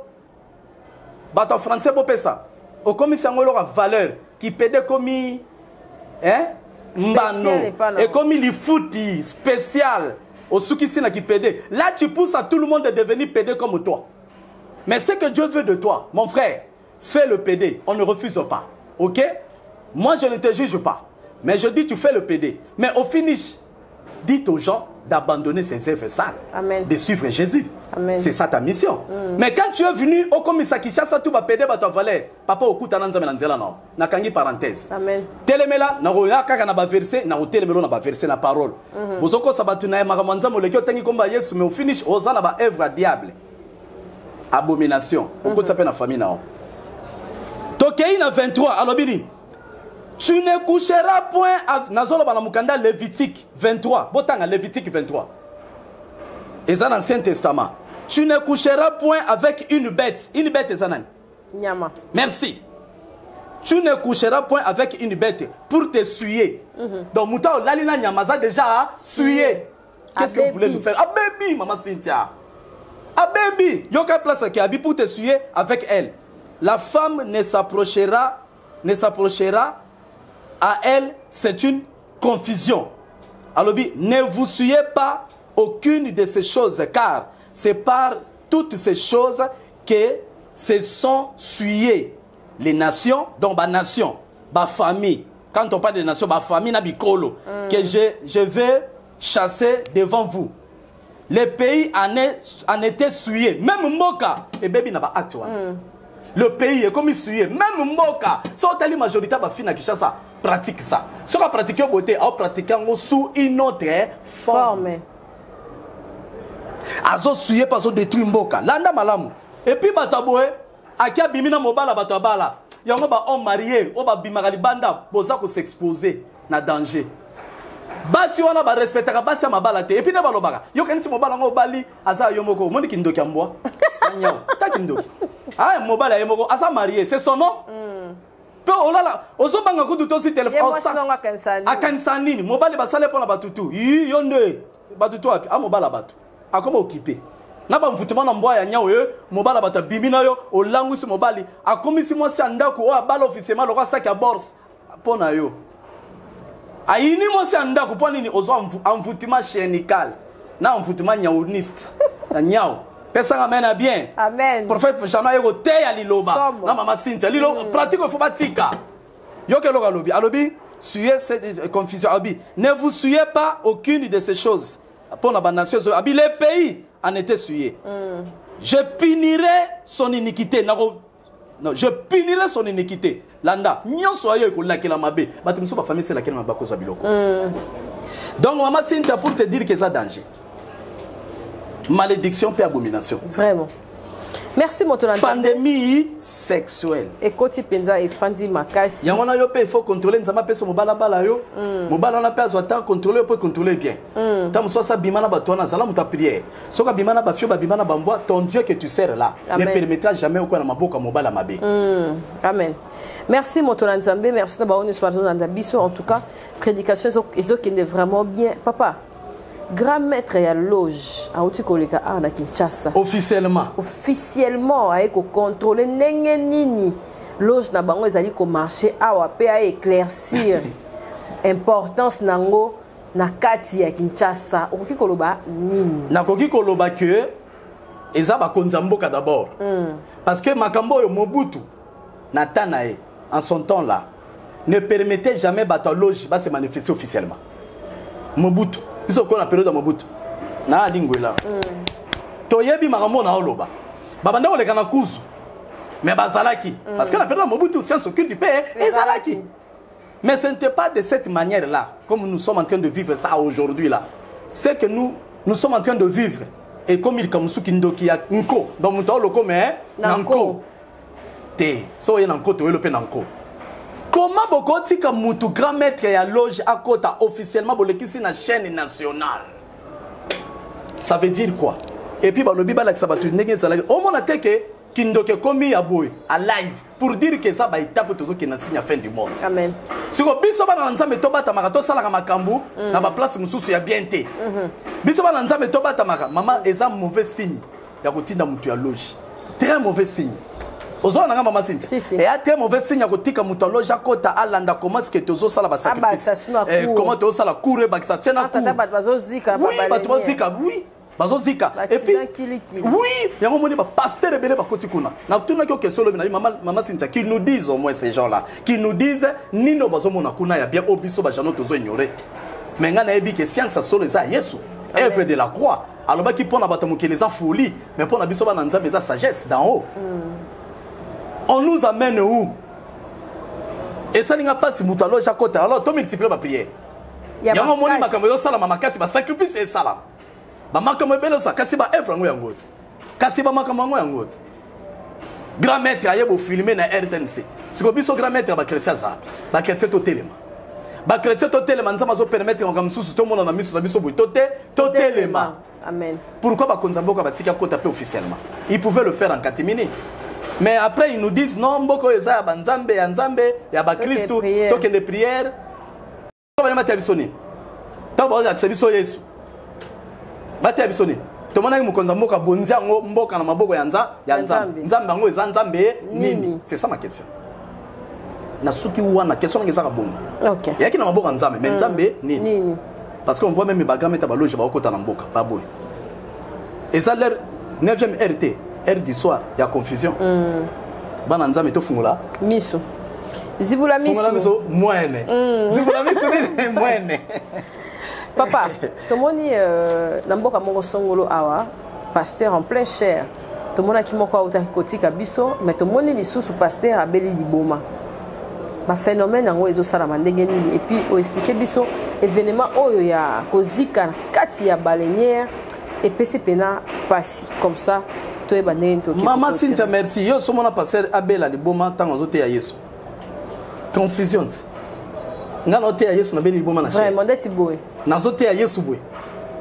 bato français pour ça. Au komisango leur valeur qui PD komi hein mbano et comme il fouti spécial au soukisina qui pédé. Là tu pousses à tout le monde de devenir pédé comme toi. Mais ce que Dieu veut de toi, mon frère, fais le pédé. On ne refuse pas. Ok? Moi je ne te juge pas. Mais je dis tu fais le pédé. Mais au finish, dites aux gens, d'abandonner ses œuvres sales,
Amen.
de suivre Jésus.
Amen.
C'est ça ta mission. Mais quand tu es venu au commissaire Kishasa, tu vas péder ta valeur. Papa, au coup, tu as nakangi parenthèse.
Amen.
Telemela, na roya kaka na ba verset, na telemelo na ba verset na parole. Bozoko sabatu na magamanza molekyo tangi komba Yesu, mais au finish ozana ba œuvre diable. Abomination. Au coup, ça peut na famille na. Tokei na 23, alobini. Tu ne coucheras point avec Nazolo Banamukanda Lévitique 23. Botanga Lévitique 23. Et dans l'Ancien Testament. Tu ne coucheras point avec une bête. Une bête est Zanan.
Nyama.
Merci. Tu ne coucheras point avec une bête pour te suyer. Donc Moutao Lalina Nyamaza déjà suyer. Qu'est-ce que vous voulez nous faire? Ah baby, maman Cynthia. Ah baby. Yoka place qui habite pour te suyer avec elle. La femme ne s'approchera à elle, c'est une confusion. Alors, ne vous suyez pas aucune de ces choses, car c'est par toutes ces choses que se sont suyées les nations, donc ma nation, ma famille. Quand on parle de nation, ma famille, que je vais chasser devant vous. Les pays en étaient suyés, même Moka, et baby n'a pas acte. Le pays est comme il même Moka. Si la majorité de la Kinshasa pratique ça. Si on pratique la beauté, on pratique sous une autre forme. Azo suye pas so détruire Moka. Landa malamu. Et puis bataboé, akia bimina mobala batabala. Yango ba on marié, on ba bimagali banda, boza ko s'exposer na danger. Basi wana ba respectaka basi ya mabala te. Et puis ne balobaka. Yo kanisi mobala ngo bali aza yomoko. Moni kindoki ambwa. Nyao, ta kindoki. Ah, mobile yemoko asa marié, c'est son nom. Pe olala, ozobanga ko duto si téléphone akansani ni mobile basale pona batutu. Yi yonde batutu api, a mobile batu. Akoma occupé. Na ba mvutuma na mbwa ya nyao yo, mobile bata bimina yo, olangu si mobile, akomisi mo si andako o abala officiellement lo sac ya bourse pona yo. Aini mo si andako pona ni ozo mvutuma chenical. Na mvutuma nyaoniste. Na nyao. Personne amène bien.
Amen.
Prophète Chano yego te ya liloba. Na mama Cynthia lilo pratique faut batika. Yo ke loga lobi. Alobi suyez cette confusion abi. Ne vous suyez pas aucune de ces choses. Pour la nation abi les pays en étaient suyés. Je punirai son iniquité. Non, je punirai son iniquité. Landa, nyon soyez ko la kela mabe. Batumso ba famille c'est laquelle maba ko zabiloko. Donc maman Cynthia pour te dire que ça danger. Malédiction et abomination.
Vraiment. Merci mon tonton.
Pandémie sexuelle.
Et koti penza et fandi makasi.
Yamona yo pe il faut contrôler nzama pe so mobala bala yo. Mobala na pe azota contrôler peut contrôler bien. Tam so sa bimana ba tona sala muta prière. So ka bimana ba fio ba bimana bambwa ton Dieu que tu sers là ne permettra jamais au na maboka mobala mabe.
Amen. Merci mon tonton Nzambe, merci na ba on espère dans biso en tout cas prédication qui est vraiment bien papa. Grand maître ya loge a outi koleka na Kinshasa officiellement a ko contrôler ndenge nini loge na bango ezali ko marcher awa pe a éclaircir importance nango na kati ya Kinshasa okoki koloba nini
nakoki koloba que eza ba konzamboka d'abord parce que makambo yo Mobutu na tanae en son temps là ne permettait jamais bato loge va se manifester officiellement. Mobutu biso ko na période Mobutu na lingwela toyebi makambo na oloba babanda oleka na kuzu mais bazalaki parce que la période Mobutu c'est ce culte du père et zalaki mais ce n'était pas de cette manière là comme nous sommes en train de vivre ça aujourd'hui là c'est que nous sommes en train de vivre et comme il comme Kindoki ya nko donc muto loko mais nanko te so ye nanko to elope nanko. Comment beaucoup tika mutu grand maître ya loge à côté officiellement bolekisi na chaîne nationale. Ça veut dire quoi? Et puis balobi ba la sabatu ndenge zala au mona teke Kindoki komi ya boy à live pour dire que ça ba étape tozo ki na signe fin du monde.
Amen.
Siko biso ba na nzambe to bata maka to sala ka makambu na ba place mususu ya bien te. Biso ba na nzambe to bata maka mama eza mauvais signe ya kotinda mutu ya loge. Très mauvais signe. Ozo na mama Cynthia. Et à très mauvais signe ya kotika mutu ya loge akota alanda comment est-ce que tozo sala ba sacrifice. Comment tozo sala coure ba sa tiena cour.
Tata bazo zika ba
ba bazo zika oui. Bazo zika. Et puis oui, yango moni ba pasteur ebele ba koti kuna. Na tuna ko question lobi na mama Cynthia qui nous disent au moins ces gens-là, qui nous disent nino bazo mona kuna ya bien obiso ba jano tozo ignorer. Mais ngana ebi que science solo za Yesu. œuvre de la croix. Alors qui pour na bato mokili eza folie, mais pour na biso ba na nzambe eza sagesse d'en haut. On nous amène où? Et ça n'a pas si moutalo jakota. Alors to multiplier ma prière. Yango moni makambo yo sala makasi ba sacrifice et sala. Ba makambo belo sa kasi ba œuvre ngo yangot. Kasi ba makambo ngo yangot. Grand maître ayebo filmer na RTNC. Siko biso grand maître ba chrétien ça. Ba chrétien to telema. Ba chrétien to telema nzama zo permettre ngam susu to mona na miso na biso boy to telema.
Amen.
Pourquoi ba konzamboka ba tika ko taper officiellement? Ils pouvaient le faire en catimini. Mais après ils nous disent non mboko eza ya banzambe ya nzambe ya ba Kristo token de prière. To ba mata bisoni. To ba za biso Yesu. Bata bisoni. To mona mu konzamboka bonzia ngo mboka na maboko ya nzambe. Nzambe ngo eza nzambe nini? C'est ça ma question. Na suki wana question ngeza ka bongo.
OK.
Yaki na maboko ya nzambe, mais nzambe nini? Parce qu'on voit même bagame ta baloge ba okota na mboka, pas boy. Et ça leur 9e RT. Heure du soir, il y a confusion. Bana nzambe to fungula
miso. Zibula miso.
Fungula miso moine. Zibula miso ni moine.
Papa, tomoni namboka moko songolo awa, pasteur en plein chair. Tomona ki moko auta kotika biso, mais tomoni lisusu pasteur abeli liboma. Ba phénomène ngo ezo sala mandenge nini et puis o expliquer biso événement oyo ya kozika kati ya baleinière et PC pena passi comme ça.
Maman Cynthia, merci. Yo somona passer abela liboma tango zote ya Yesu. Confusion. Ngana ote ya Yesu na beli liboma na chez.
Vraiment ndeti boy.
Na zote ya Yesu boy.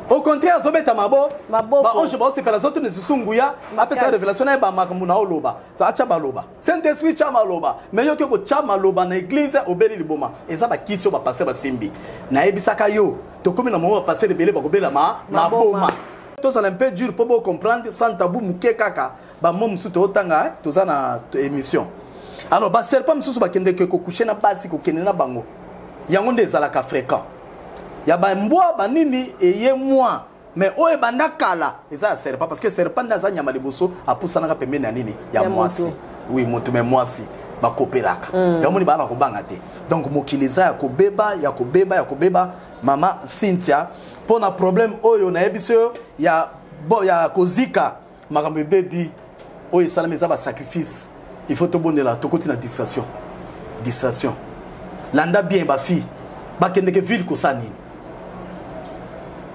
Au contraire, zobeta mabo. Ba onje ba sepela zote ne susunguya, apesa révélation na ba makambu na oloba. Ça acha baloba. Saint-Esprit chama loba. Mais yo ko chama loba na église obeli liboma. Eza ba kisio ba passer ba simbi. Na ebisaka yo. To komi na mo passer belé ba kobela maboma. Ça un peu dur pour comprendre sans tabou muke kaka ba mom suto otanga toza na émission. Alors ba serpa msusu ba kende ko coucher na basi ko kende na bango. Yango ndezala ka fréquent. Ya ba mbwa ba nini eye moi mais oye banda kala eza serpa parce que serpa ndaza nyama liboso apusana ka pembeni na nini ya mwasi. Oui mutu mais mwasi ba koperaka. Yango ni ba na ko banga te. Donc mokiliza ya kobeba Mama Cynthia pour un problème oyo na ebiso ya kozika makambe baby oyo salameza ba sacrifice il faut to bonela to continue distraction landa bien ba fille ba kende ke ville ko sani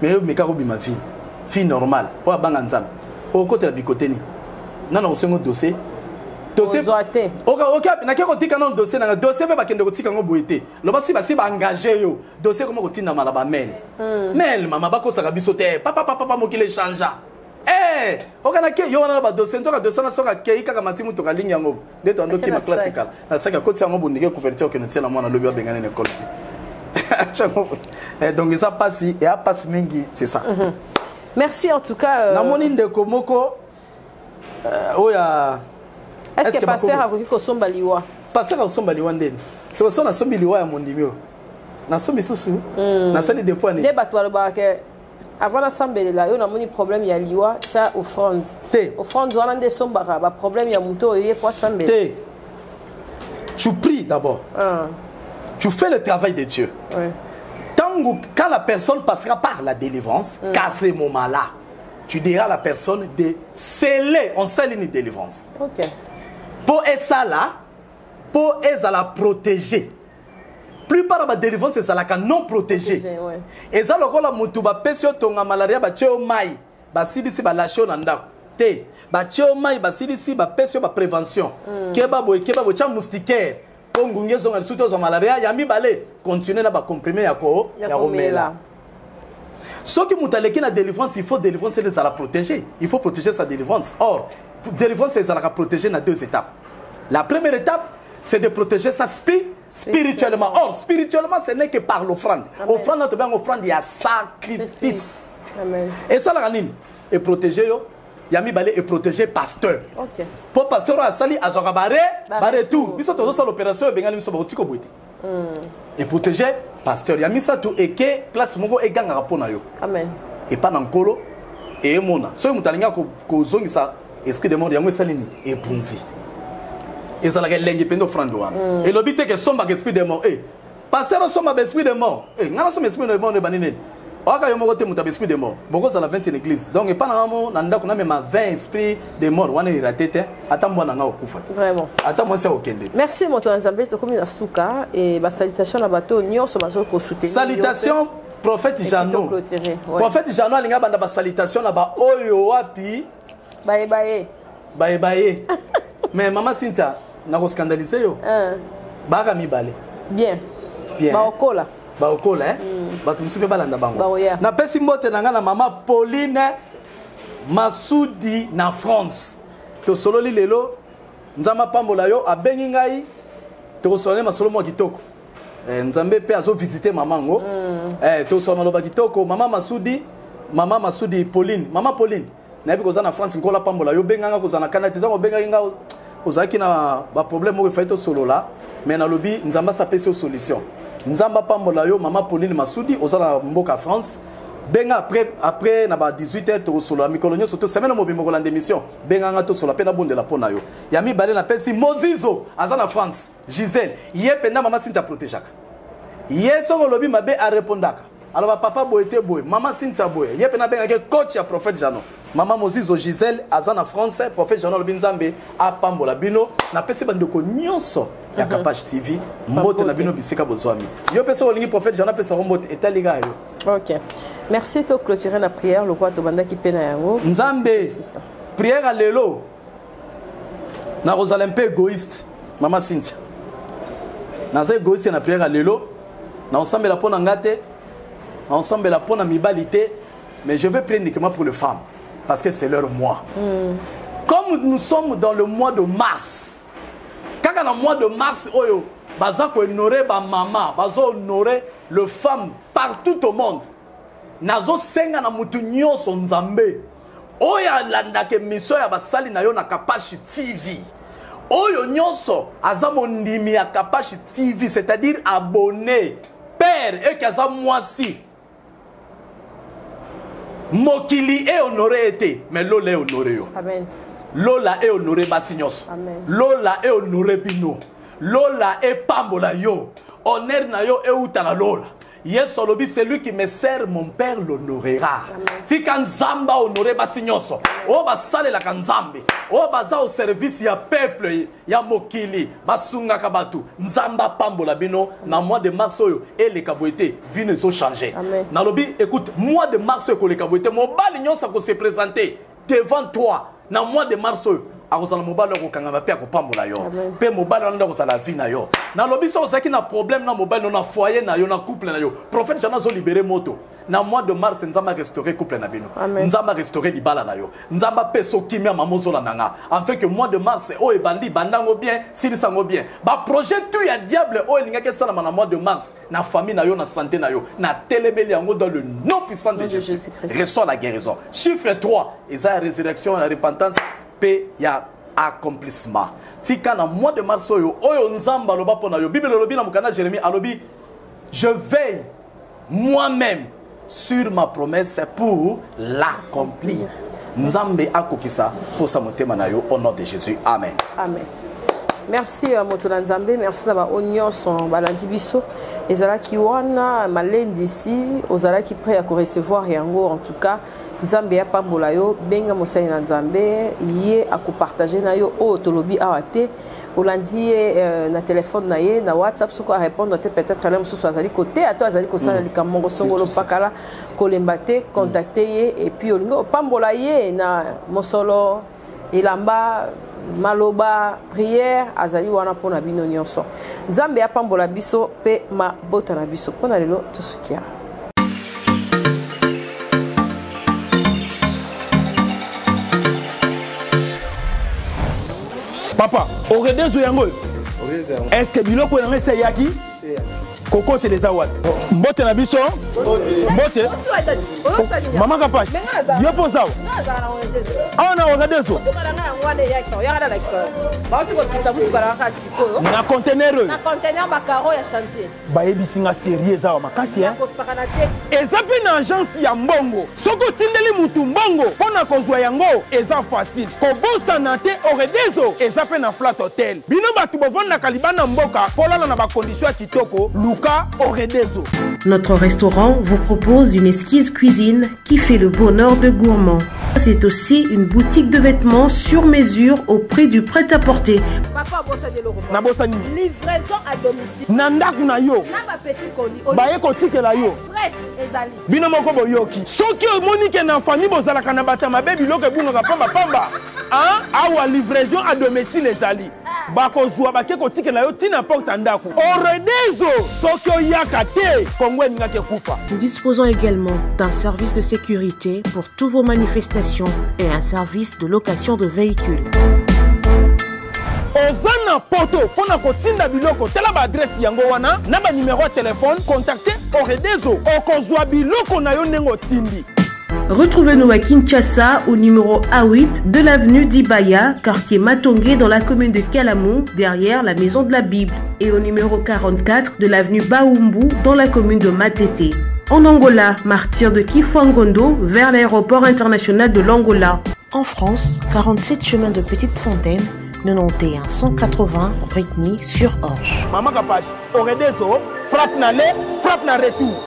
mais me ka robi ma fille normale o banga nzambe o côté la bikoteni nana osengo dossier OK na ke kotika non dossier na dossier be ba kende kotika ngo boité lo basi ba engagé yo dossier comment kotina mala ba mail mama ba ko saka biso te papa mokile changea okana ke yo wana ba dossier ntoka dossier na soka ke ikaka matimu to ka ligne yango de to ndoki ma classical na saka kotia ngo bondike couverture ke ntia na mwana lobi ba bengana na école donc ça passe et a passe mingi c'est ça.
Merci en tout cas
na moni ndeko moko oya.
Est-ce que pasteur a voulu que somba liwa?
Pasteur a somba liwa ndeni. C'est aussi na sombi liwa ya mondimio. Na sombi susu. Na sali de poids.
Des batwa ba ke avant la sambele là, yo na moni problème ya liwa, cha offrande. Offrande wana nde somba ba problème ya muto yé poids sambele.
Tu pries d'abord. Tu fais le travail de Dieu. Quand la personne passera par la délivrance, qu'à ce moment-là, tu diras à la personne de sceller, on scelle une délivrance.
OK.
Pour ça là, pour la protéger. Plus par la délivrance, c'est ça là non protégé. Et ça, le rôle de Moutouba, Pesio Tonga Malaria, Batio Mai, Basidisi, Balachio Nanda. Te, Batio Mai, Basidisi, Pesio, Prévention. Keba Boy, Moustiquaire. Kongunge Zonga, Souto Malaria, Yami Balé, continuez à comprimer Yako, Yaromela. Ce qui m'a dit la délivrance, il faut délivrance, c'est la protéger. Il faut protéger sa délivrance. Or, délivrance, c'est la protéger dans 2 étapes. La première étape, c'est de protéger sa spirituellement. Or, spirituellement, ce n'est que par l'offrande. Offrande, il y a sacrifice.
Amen.
Et ça, la ranine. Et protéger, Yami Balé et protéger pasteur.
OK.
Pour pasteur, à Sali, à Zorabare, barre tout. Puis, surtout, ça, l'opération, et bien, nous sommes au Tiko Bouité. Et protéger pasteur. Il y a mis ça tout et que place mongo et gang rapport na yo.
Amen.
Et pas dans colo et mona. So mutalinga ko zongi sa esprit de mort yango salini et punzi. Et ça la lengi pendo frando wana. Et l'obité que somba esprit de mort. Pasteur somba esprit de mort. Ngana somba esprit de mort ne banine. Aka yo moko te muta esprit de mort. Boko za la 20e église. Donc et pas na mo na ndako na même 20 esprits de mort wana iraté te. Ata mwana nga okufa.
Vraiment.
Ata moi c'est okende.
Merci moto nzambe to komi na suka et ba salutation na bato nyonso bazo ko soutenir.
Salutation prophète Jano. Prophète Jano alinga banda ba salutation na ba oyo wapi.
Baye baye.
Baye baye. Mais maman Cynthia na ko scandaliser yo. Baka mi balé.
Bien.
Bien.
Ba okola.
Ba okola bato musupe balanda bango. Na pesi mbote na nga na mama Pauline Masudi na France. To sololi lelo nzama pambola yo abengi ngai to sololi masolo mo kitoko. Nzambe pe azo visiter mamango. To sololi lo ba kitoko mama Masudi Pauline. Mama Pauline na bi kozana France ngola pambola yo benga nga kozana Canada donc benga nga ozaki na ba problème mo faito solo là mais na lobi nzamba sa pesi solution. Nzamba pambola yo mama Pauline Masudi ozala mboka France benga après na ba 18h to solo mikolonyo surtout semaine mo bimoko la démission benga nga to solo pe na bonde la pona yo ya mi balé na pesi Mozizo azana France Gisèle yé penda mama Cynthia protégaka yé so lobi mabe a répondaka alors papa boete boy mama Cynthia boy yé penda benga ke coach ya prophète Jano Maman Mozizo Gisèle azana français prophète Jano Lobinzambe a pambola bino na pesi bandeko nyonso ya Kapage TV mbote na bino bisika bozwami yo pesa olingi prophète Jano pesa mbote etaliga yo. OK.
Merci to clôturer la prière le quoi to banda ki pena yango.
Nzambe prière à lelo na Rosalempe égoïste maman Cynthia. Na za égoïste na prière à lelo na ensemble la pona ngate na ensemble la pona mibalité mais je vais prier uniquement pour les femmes parce que c'est leur mois. Comme nous sommes dans le mois de mars, quand dans le mois de mars, oyo, baza ko honorer ba maman, baza honorer le femme partout au monde. Nazo senga na mutu nyonso nzambe. Oya landa ke mission ya basali na yo na Kapage TV. Oyo nyonso aza mondimi ya Kapage TV, c'est-à-dire abonné, père et kaza moisi. Mokili est honoré été, mais Lola est honoré.
Amen.
Lola est honoré Basignos.
Amen.
Lola est honoré Bino. Lola est Pambola yo. Honneur na yo est utana Lola. Yes, Solobi, c'est lui qui me sert, mon père l'honorera. Si quand Zamba honoré Basignos, oh basale la kanzambe, oh baza au service ya peuple, ya mokili, basunga kabatu, Nzamba Pambola Bino, na mois de mars et les kaboité, vine so changer. Nalobi, écoute, mois de mars et les kaboité, mon balignon ça se présenter devant toi, na mois de mars akozala mobile ko kangama pe ko pambola yo pe mobile anda ko sala vie na yo na lobi so zaki na problème na mobile na foyer na yo na couple na yo prophète Jana zo libérer moto na mois de mars nzamba restaurer couple na bino nzamba restaurer libala na yo nzamba pe so kimia mamozola nanga en fait que mois de mars o e bandi bandango bien silisango bien ba projet tu ya diable o elinga ke sala na mois de mars na famille na yo na santé na yo na telemeli yango dans le nom puissant de Jésus reçoit la guérison chiffre 3 eza résurrection la repentance paix ya accomplissement. Si quand en mois de mars oyo nzamba loba pona yo Bible lobi na mukana Jérémie alobi je veille moi-même sur ma promesse pour l'accomplir. Nzambe akokisa pour sa motema na yo au nom de Jésus. Amen.
Amen. Merci à Moto Nzambe, merci na ba onion son balandi biso ezala ki wana malendi ici ozala ki prêt à recevoir yango en tout cas Nzambe ya pambola yo benga mosai na Nzambe yé à ko partager na yo o tolobi awate olandi na téléphone na ye na WhatsApp soko répondre peut-être là mususu azali côté ato azali ko sala likambo songolo pakala ko lembate contacter ye et puis olingo pambola ye na mosolo ilamba maloba prière azali wana pona bino nyonso Nzambe apambola biso pe ma bota na biso pona lelo tosukia
papa oredezo yango est-ce que biloko yango ese yaki Coco Telezawad. Mbote na biso. Mbote. Mama Kapage. Yo posa. Ah na oredezo. Na conteneur.
Na conteneur bakaro ya chantier.
Ba ebisinga sérieux za makasi hein. Ezape na agence ya mbongo. Soko tindeli mutu mbongo pona kozwa yango eza facile. Kobosa na te oredezo ezape na flat hotel. Bino batu bovanda kalibana mboka polala na ba condition ya kitoko. Luka Oredezo.
Notre restaurant vous propose une exquise cuisine qui fait le bonheur de gourmands. C'est aussi une boutique de vêtements sur mesure au prix du prêt-à-porter.
Papa,
Nabosani.
livraison à domicile.
Nandak na yo.
Naba petit colis.
Baye kotike la yo.
Express ezali.
Bino moko boyoki. Soki omoni na famille bozalaka na batama baby loke bunga pamba pamba. Hein? Awa livraison à domicile ezali. Bakozwa bake kotike la yo tina porte ndaku. Oredezo soki oyaka te Kongo ngake kufa.
Nous disposons également d'un service de sécurité pour toutes vos manifestations et un service de location de véhicules.
Ozana poto pona kotinda biloko tela ba adresse yango wana na ba numéro de téléphone contactez Oredezo okozwa biloko na yo nengo tindi.
Retrouvez-nous à Kinshasa au numéro A8 de l'avenue d'Ibaya, quartier Matongé dans la commune de Kalamou, derrière la maison de la Bible, et au numéro 44 de l'avenue Baoumbu dans la commune de Matete. En Angola, martyr de Kifuangondo vers l'aéroport international de l'Angola. En France, 47 chemin de Petite Fontaine, 91 180 Britney sur Orge.
Maman Kapache, Oredezo, frappe na le, frappe na retour.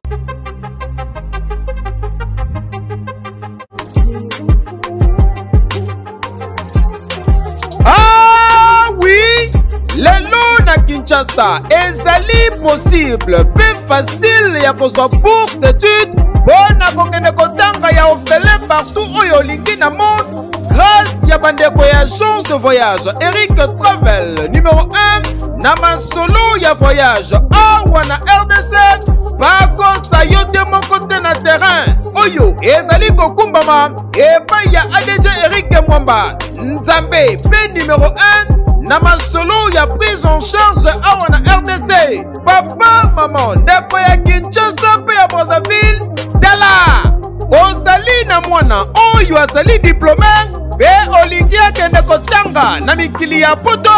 Ah oui, lelo na Kinshasa, ezali possible, plus facile ya kozwa bourse d'études, bona kokende kotanga ya ofele partout oyo olingi na monde. Grâce ya bandeko ya agence de voyage Eric Travel numéro 1 na masolo ya voyage awa na RDC bakosa yo te moko te na terrain oyo ezali kokumbama epai ya ADG Eric Mwamba Nzambe pe numéro 1 na masolo ya prise en charge awa na RDC papa maman ndeko ya Kinshasa pe ya Brazzaville tala ozali na mwana oyo azali diplômé pe olingi akende kotanga na mikili ya poto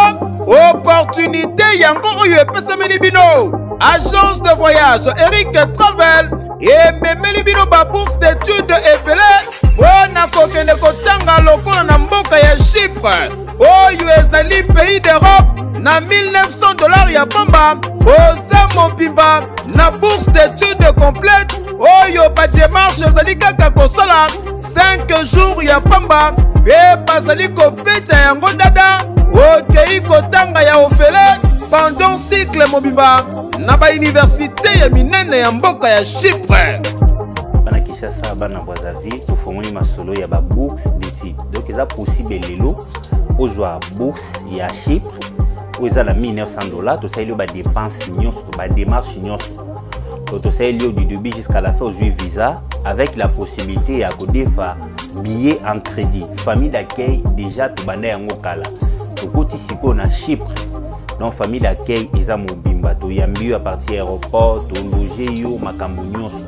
opportunité yango oyo epesameli bino agence de voyage Eric Travel ememeli bino ba bourse d'études ebele mpona kokende kotanga lokola na mboka ya Chypre oyo ezali pays d'Europe na $1900 ya pamba oza mobimba na bourse d'études complète oyo ba démarche ezali kaka kosala 5 jours ya pamba pe bazali kobeta yango dada okei kotanga ya ofele pendant cycle mobimba na ba université ya minene ya mboka ya Chypre.
Bana Kinshasa bana Brazzaville tofongoli masolo ya ba bourse d'études donc eza possible lelo ozwa bourse ya Chypre oyo eza na $1900 tosaleli ba dépense nyonso ba démarche nyonso tosaleli du début jusqu'à la fin ozwi visa avec la possibilité ya kodefa billet en crédit famille d'accueil déjà tobanda yango kala tokoti sikoyo na Chypre donc famille d'accueil eza mobimba toyambi yo à partir aéroport tologe yo makambo nyonso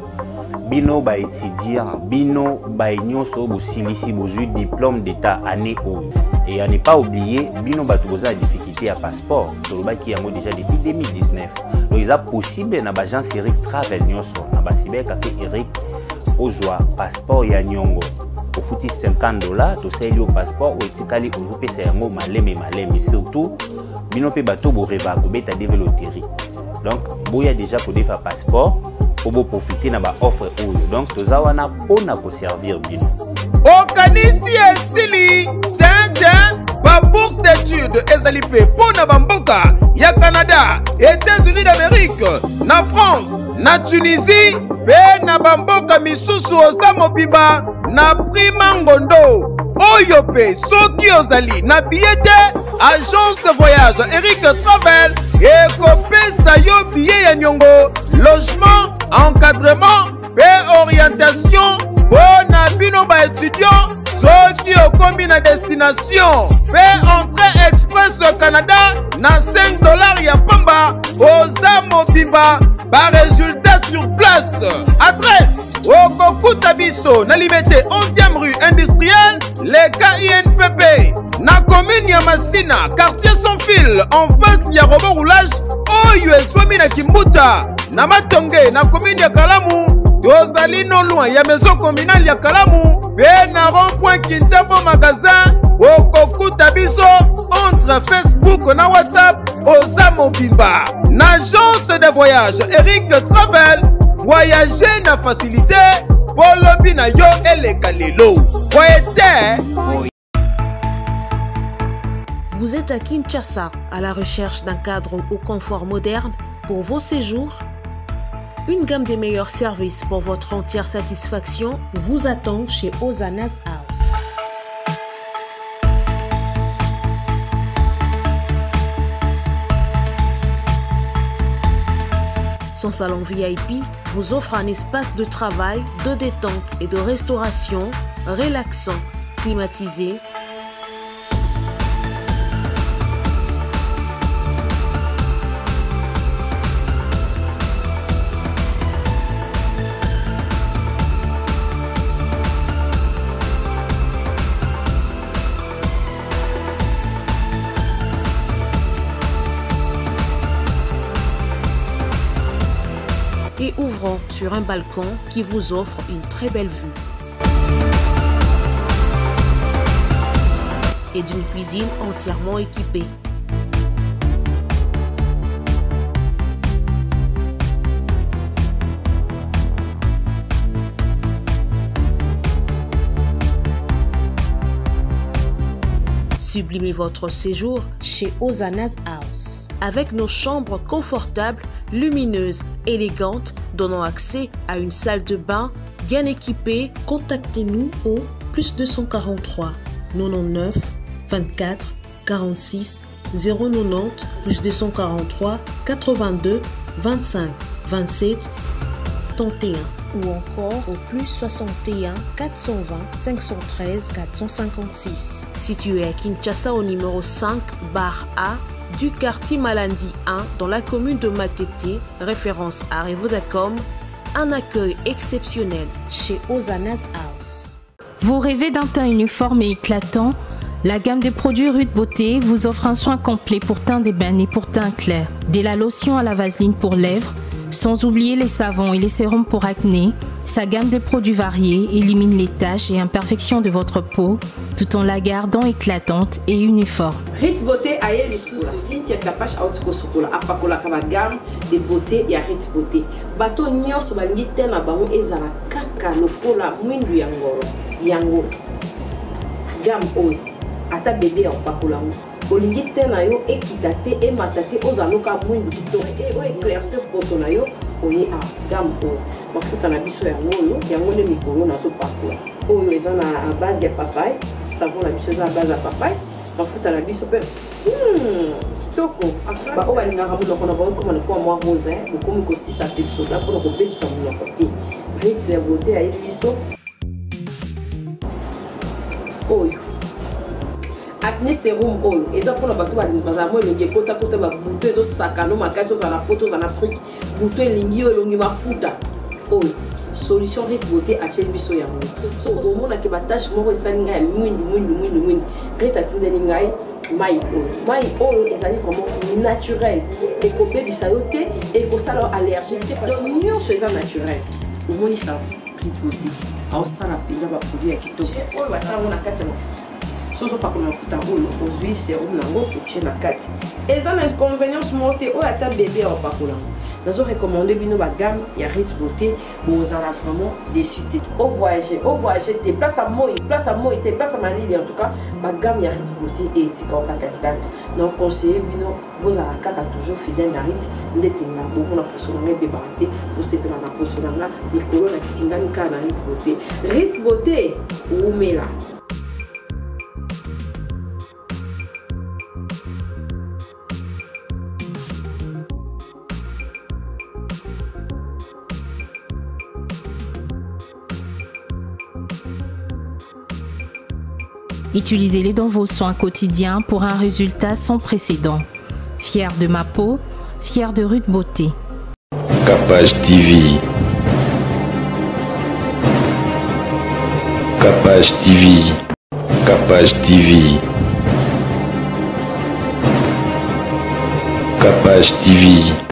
bino ba étudiant bino ba nyonso bosilisi bozwi diplôme d'état année oyo et à ne pas oublier bino bato boza difficulté à passeport tolobaki yango déjà depuis 2019 donc eza possible na bagence Eric Travel nyonso na basiber café Eric ozwa passeport ya nyongo ofuti $50 tosaleli yo passeport oyo etikali ozopesa yango maleme surtout bino mpe bato boreva kobeta deve loterie donc boya déjà kodefa passeport po boprofite na baoffre oyo donc toza wana mpona koservir bino
okanisi esili tintin ba bourse d'études ezali mpe mpona bamboka ya Canada, États-Unis d'Amérique, na France, na Tunisie pe na bamboka misusu oza mobimba na prima ngondo oyo pe soki ozali na billet agence de voyage Eric Travel ekopesa yo billet ya nyongo logement encadrement pe orientation pona bino ba étudiant soki okomi na destination pe entrée express au Canada na $5 ya pamba oza mobimba ba résultat sur place adresse okokuta biso na Liberté 11e rue industrielle les KINPP na commune ya Masina quartier sans fil en face ya robot roulage oyo ezwami na Kimbuta na Matonge na commune ya Kalamu tozali no loin ya maison communale ya Kalamu pe na rond-point Kintambo magasin okokuta biso entre Facebook na WhatsApp oza mobimba na agence de voyage agence Eric Travel. Voyager na facilité. Polobi na yo elekalelo.
Vous êtes à Kinshasa, à la recherche d'un cadre au confort moderne pour vos séjours? Une gamme des meilleurs services pour votre entière satisfaction vous attend chez Hosanna's House. Son salon VIP vous offre un espace de travail, de détente et de restauration relaxant, climatisé. Et ouvrant sur un balcon qui vous offre une très belle vue. Et d'une cuisine entièrement équipée. Sublimez votre séjour chez Hosanna's House. Avec nos chambres confortables, lumineuses, élégantes, donnant accès à une salle de bain bien équipée, contactez-nous au +243 99 24 46 090 +243 82 25 27 31 ou encore au +61 420 513 456. Situé à Kinshasa au numéro 5 bar A du quartier Malandi 1 dans la commune de Matete, référence à Revodacom, un accueil exceptionnel chez Hosanna's House.
Vous rêvez d'un teint uniforme et éclatant? La gamme de produits Rude Beauté vous offre un soin complet pour teint d'ébène et pour teint clair. De la lotion à la vaseline pour lèvres, sans oublier les savons et les sérums pour acné. Sa gamme de produits variés élimine les taches et imperfections de votre peau tout en la gardant éclatante et uniforme.
Rit Beauté a eu les sous-soucis qui capache autoko sokola apakola kaba gamme de beauté ya Rit Beauté. Bato nyos bangi tena bango ezala kaka lokola mwindu ya ngoro. Yango gamme oyo ata bébé ya opakola ngo. Olingi tena yo ekita te emata te ozaloka mwindu kitoko e o éclaircir poto na yo oye a gamme oyo. Mafuta na biso yango oyo yango nde mikolo na to pakola. Oyo eza na base ya papaye, savon na biso eza na base ya papaye. Mafuta na biso pe kitoko. Ba o balingaka munoko na bango koma na kwa mwa rose bokomi kosisa te biso da mpona kobebisa munoko te. Rit ya beauté ayebi biso oyo acné sérum oil eza mpona bato bazala mo elongi ekota babuto ezosakano makasi ozala poto ozala na afrique buto elingi oyo elongi mafuta oyo solution Rit Beauté atieli biso yango so omonaki batashe moko esali ngai ya mwindu Rit atindeli ngai mai oyo ezali vraiment naturel ekobebisa yo te ekosala allergie te donc nyonso eza naturel omonisa Rit Beauté aosala mpenza baproduit ya kitoko oyo basalango na kati ya mafuta sozo pakola mafuta oyo ozwi serum nango otie na kati eza na inconvénience moko te oyo ata bébé aopakola ngo nazo recommande bino bagamme ya Rit Beauté bozala vraiment déçu te o voyager te place à moi te place à malili en tout cas bagamme ya Rit Beauté etika kaka date donc conseiller bino bozala kaka toujours fidèle na Rit ndeti na bomona poso na bébé te posepela na poso na likolo na tingani ka na Rit Beauté Rit Beauté umela.
Utilisez-les dans vos soins quotidiens pour un résultat sans précédent. Fier de ma peau, fier de Rude Beauté.
Capage TV. Capage TV. Capage TV. Capage TV.